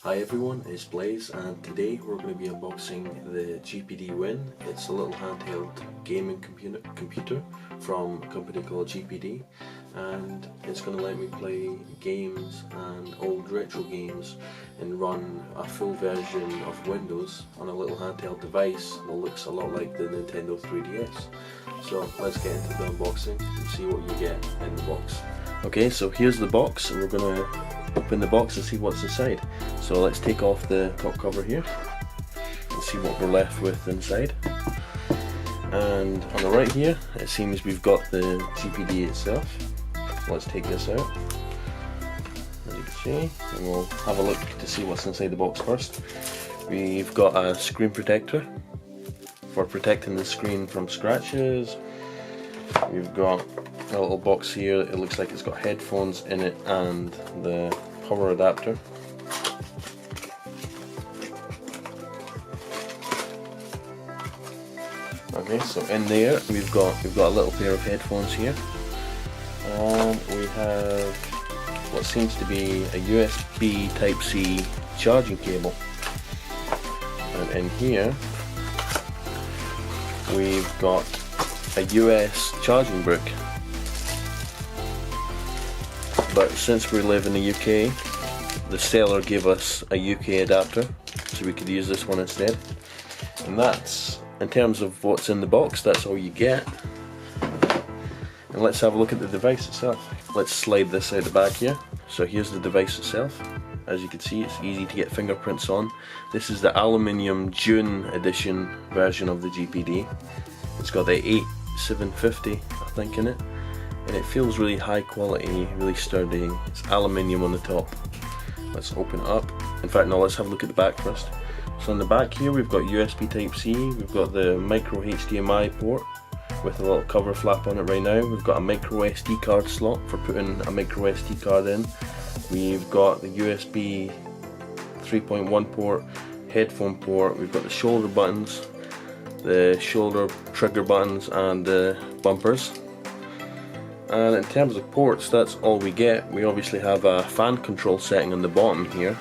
Hi everyone, it's Blaze, and today we're going to be unboxing the GPD Win. It's a little handheld gaming computer from a company called GPD, and it's going to let me play games and old retro games and run a full version of Windows on a little handheld device that looks a lot like the Nintendo 3DS. So let's get into the unboxing and see what you get in the box. Okay, so here's the box, and we're going to open the box and see what's inside. So let's take off the top cover here and see what we're left with inside. And on the right here, it seems we've got the GPD itself. Let's take this out, as you can see, and we'll have a look to see what's inside the box first. We've got a screen protector for protecting the screen from scratches. We've got a little box here. It looks like it's got headphones in it and the power adapter. Okay, so in there we've got a little pair of headphones here, and we have what seems to be a USB Type-C charging cable, and in here we've got a US charging brick. But since we live in the UK, the seller gave us a UK adapter, so we could use this one instead. And that's, in terms of what's in the box, that's all you get. And let's have a look at the device itself. Let's slide this out the back here. So here's the device itself. As you can see, it's easy to get fingerprints on. This is the aluminium June edition version of the GPD. It's got the 8750, I think, in it. And it feels really high quality, really sturdy. It's aluminium on the top. Let's open it up. In fact, no, let's have a look at the back first. So on the back here we've got USB Type-C, we've got the micro HDMI port with a little cover flap on it right now. We've got a micro SD card slot for putting a micro SD card in. We've got the USB 3.1 port, headphone port, we've got the shoulder buttons, the shoulder trigger buttons and the bumpers. And in terms of ports, that's all we get. We obviously have a fan control setting on the bottom here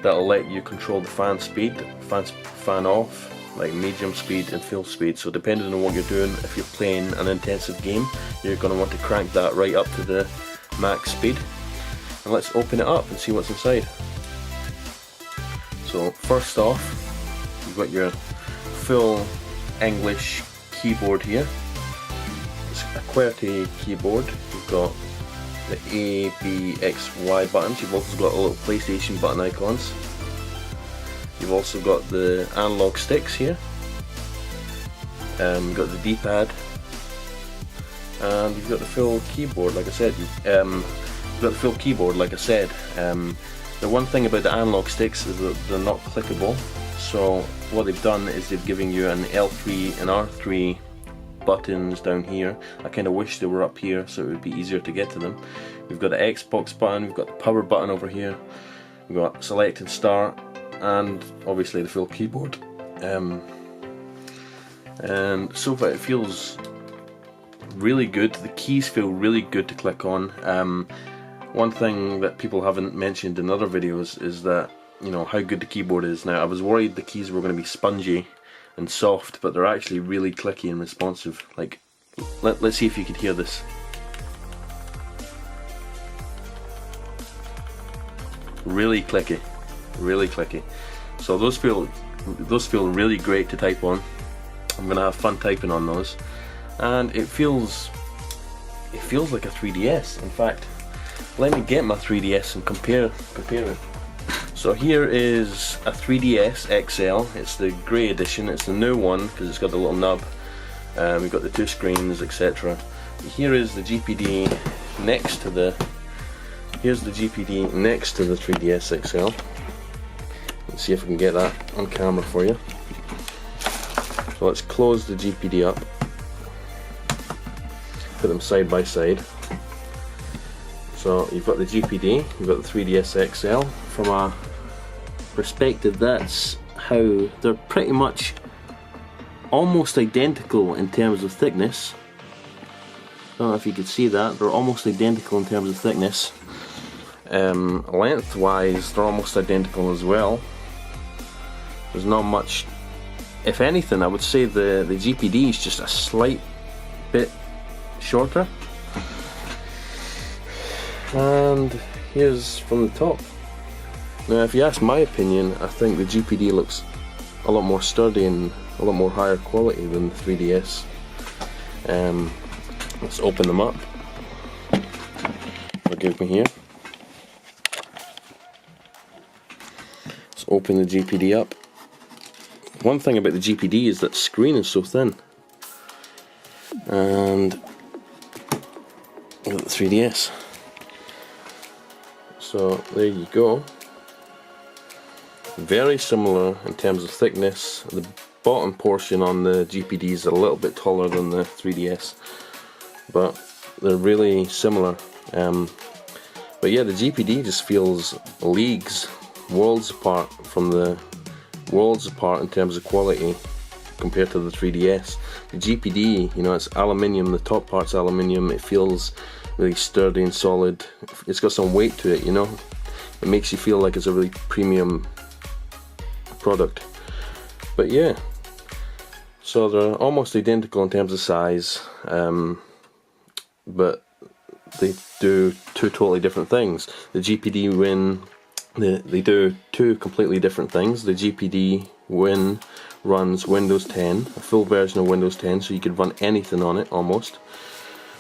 that'll let you control the fan speed, fan off, like medium speed and full speed. So depending on what you're doing, if you're playing an intensive game, you're going to want to crank that right up to the max speed. And let's open it up and see what's inside. So first off, you've got your full English keyboard here. A QWERTY keyboard. You've got the A, B, X, Y buttons. You've also got a little PlayStation button icons. You've also got the analog sticks here. You've got the D-pad, and you've got the full keyboard. Like I said, the one thing about the analog sticks is that they're not clickable. So what they've done is they've given you an L3 and R3 buttons down here. I kind of wish they were up here so it would be easier to get to them. We've got the Xbox button, we've got the power button over here, we've got select and start, and obviously the full keyboard. And so far it feels really good. The keys feel really good to click on. One thing that people haven't mentioned in other videos is that, you know, how good the keyboard is. Now, I was worried the keys were going to be spongy and soft, but they're actually really clicky and responsive. Like, let's see if you could hear this. Really clicky, really clicky. So those feel really great to type on. I'm gonna have fun typing on those, and it feels like a 3DS. In fact, let me get my 3DS and compare it. So here is a 3DS XL. It's the grey edition. It's the new one because it's got the little nub. We've got the two screens, etc. Here is the GPD next to the. Here's the GPD next to the 3DS XL. Let's see if we can get that on camera for you. So let's close the GPD up. Put them side by side. So you've got the GPD, you've got the 3DS XL. From a perspective, that's how they're pretty much almost identical in terms of thickness. I don't know if you could see that, they're almost identical in terms of thickness. Lengthwise, they're almost identical as well. There's not much. If anything, I would say the GPD is just a slight bit shorter. And here's from the top. Now, if you ask my opinion, I think the GPD looks a lot more sturdy and a lot more higher quality than the 3DS. Let's open them up. Forgive me here. Let's open the GPD up. One thing about the GPD is that the screen is so thin. And got the 3DS. So there you go. Very similar in terms of thickness. The bottom portion on the GPD is a little bit taller than the 3DS, but they're really similar. But yeah, the GPD just feels leagues, worlds apart in terms of quality compared to the 3DS. The GPD, you know, it's aluminium, the top part's aluminium, it feels really sturdy and solid. It's got some weight to it, you know. It makes you feel like it's a really premium product. But yeah, so they're almost identical in terms of size, but they do two totally different things. The GPD they do two completely different things. The GPD runs Windows 10, a full version of Windows 10, so you could run anything on it almost.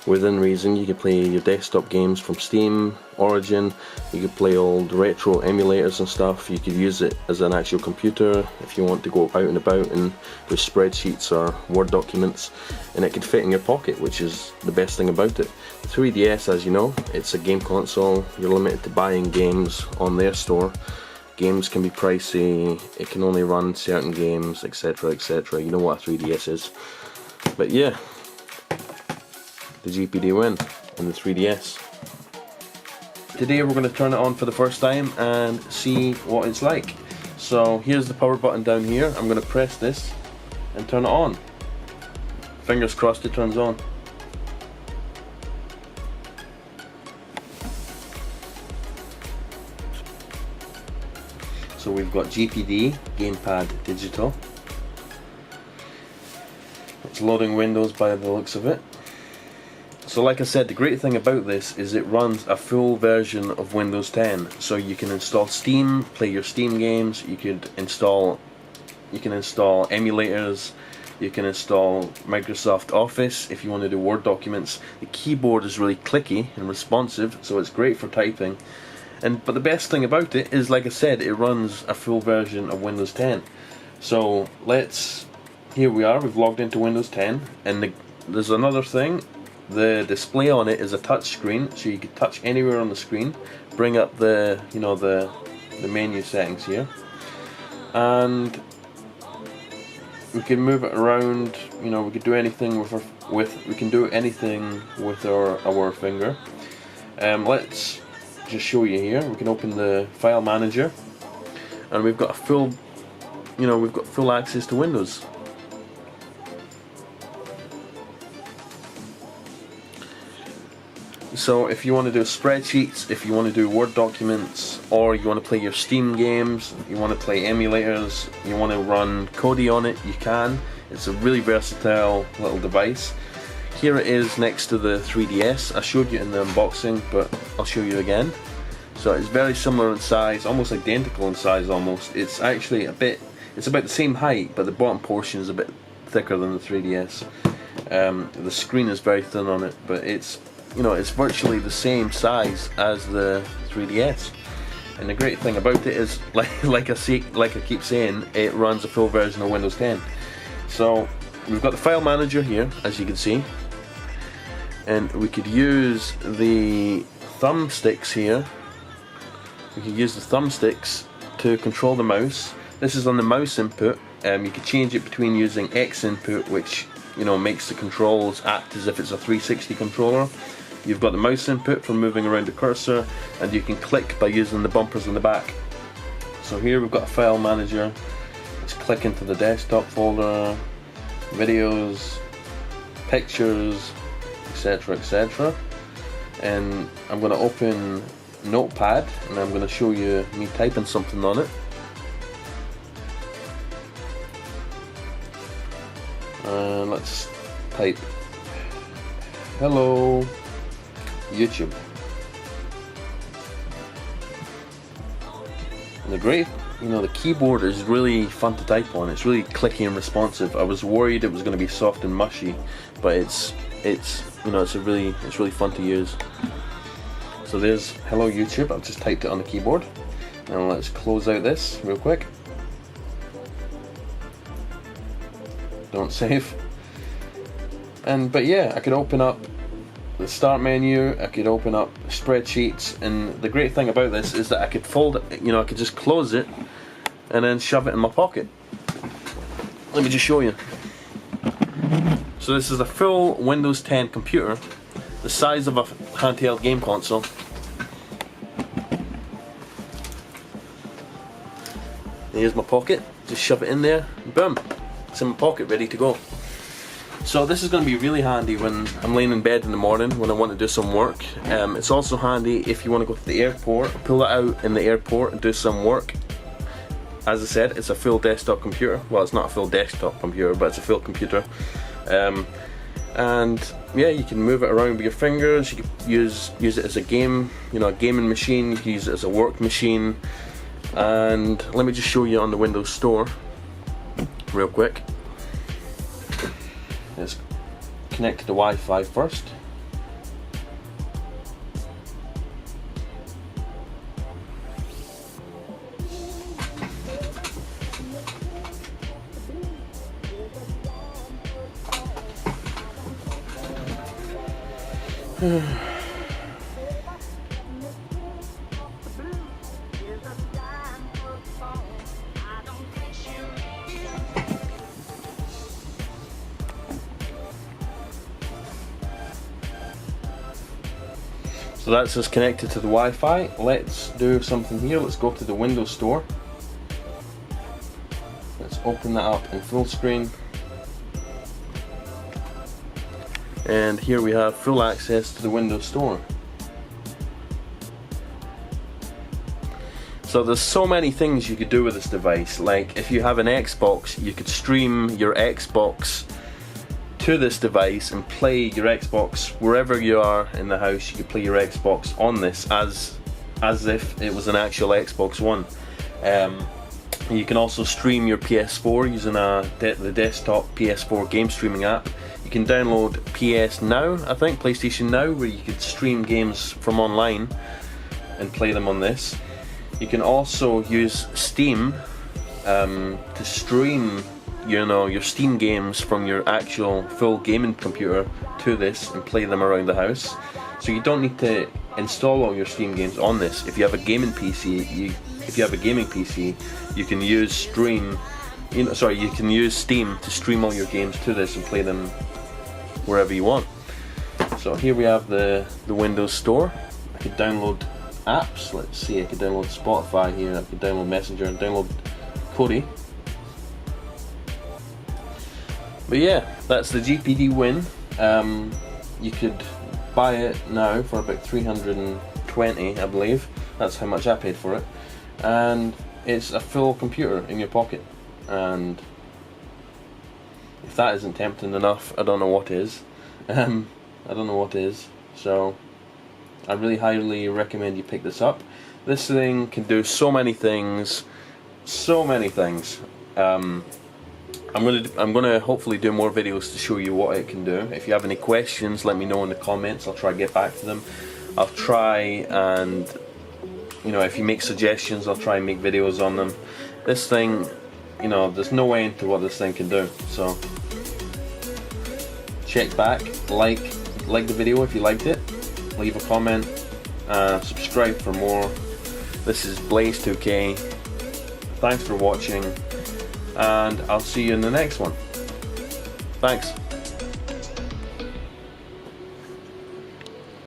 Within reason, you could play your desktop games from Steam, Origin, you could play old retro emulators and stuff, you could use it as an actual computer if you want to go out and about and do spreadsheets or Word documents, and it could fit in your pocket, which is the best thing about it. The 3DS, as you know, it's a game console, you're limited to buying games on their store. Games can be pricey, it can only run certain games, etc, etc. You know what a 3DS is. But yeah, the GPD win and the 3DS. Today we're going to turn it on for the first time and see what it's like. So here's the power button down here. I'm going to press this and turn it on. Fingers crossed it turns on. So we've got GPD, Gamepad Digital. It's loading Windows by the looks of it. So like I said, the great thing about this is it runs a full version of Windows 10. So you can install Steam, play your Steam games, you can install emulators, you can install Microsoft Office if you want to do Word documents. The keyboard is really clicky and responsive, so it's great for typing. But the best thing about it is, like I said, it runs a full version of Windows 10. So here we are, we've logged into Windows 10, and there's another thing. The display on it is a touch screen, so you can touch anywhere on the screen, bring up the menu settings here, and we can move it around. You know, we can do anything with our finger. Let's just show you here. We can open the file manager, and we've got full access to Windows. So if you want to do spreadsheets, if you want to do Word documents, or you want to play your Steam games, you want to play emulators, you want to run Kodi on it, you can. It's a really versatile little device. Here it is next to the 3DS. I showed you in the unboxing, but I'll show you again. So it's very similar in size, almost identical in size almost. It's actually it's about the same height, but the bottom portion is a bit thicker than the 3DS. The screen is very thin on it, but it's virtually the same size as the 3DS. And the great thing about it is, like I keep saying, it runs a full version of Windows 10. So we've got the file manager here, as you can see, and we could use the thumbsticks here. We could use the thumbsticks to control the mouse. This is on the mouse input. You could change it between using X input, which makes the controls act as if it's a 360 controller. You've got the mouse input for moving around the cursor, and you can click by using the bumpers in the back. So here we've got a file manager. Let's click into the desktop folder, videos, pictures, etc, etc. And I'm going to open notepad, and I'm going to show you me typing something on it. And let's type hello YouTube. And the great, the keyboard is really fun to type on. It's really clicky and responsive. I was worried it was going to be soft and mushy, but it's really fun to use. So there's hello YouTube. I've just typed it on the keyboard. Now let's close out this real quick. Don't save. But yeah, I could open up the start menu, I could open up spreadsheets, and the great thing about this is that I could fold it, I could just close it and then shove it in my pocket. Let me just show you. So this is a full Windows 10 computer, the size of a handheld game console. Here's my pocket, just shove it in there, and boom, it's in my pocket ready to go. So this is going to be really handy when I'm laying in bed in the morning when I want to do some work. It's also handy if you want to go to the airport, pull it out in the airport and do some work. As I said, it's a full desktop computer. Well, it's not a full desktop computer, but it's a full computer. And yeah, you can move it around with your fingers. You can use it as a game, a gaming machine. You can use it as a work machine. And let me just show you on the Windows Store real quick. Let's connect to the Wi-Fi first. So that's just connected to the Wi-Fi. Let's do something here. Let's go to the Windows Store. Let's open that up in full screen. And here we have full access to the Windows Store. So there's so many things you could do with this device. Like if you have an Xbox, you could stream your Xbox to this device and play your Xbox wherever you are in the house. You could play your Xbox on this as if it was an actual Xbox One. You can also stream your PS4 using the desktop PS4 game streaming app. You can download PS Now, I think, PlayStation Now, where you could stream games from online and play them on this. You can also use Steam to stream your Steam games from your actual full gaming computer to this and play them around the house. So you don't need to install all your Steam games on this. If you have a gaming PC, you can use you can use Steam to stream all your games to this and play them wherever you want. So here we have the Windows Store. I could download apps. Let's see, I could download Spotify here, I could download Messenger and download Kodi. But yeah, that's the GPD Win. You could buy it now for about 320, I believe. That's how much I paid for it. And it's a full computer in your pocket. And if that isn't tempting enough, I don't know what is. So I really highly recommend you pick this up. This thing can do so many things. I'm gonna hopefully do more videos to show you what it can do. If you have any questions, let me know in the comments. I'll try to get back to them. I'll try and, if you make suggestions, I'll try and make videos on them. This thing, there's no end to what this thing can do. So check back, like the video if you liked it, leave a comment, subscribe for more. This is Blaze2K. Thanks for watching, and I'll see you in the next one. Thanks.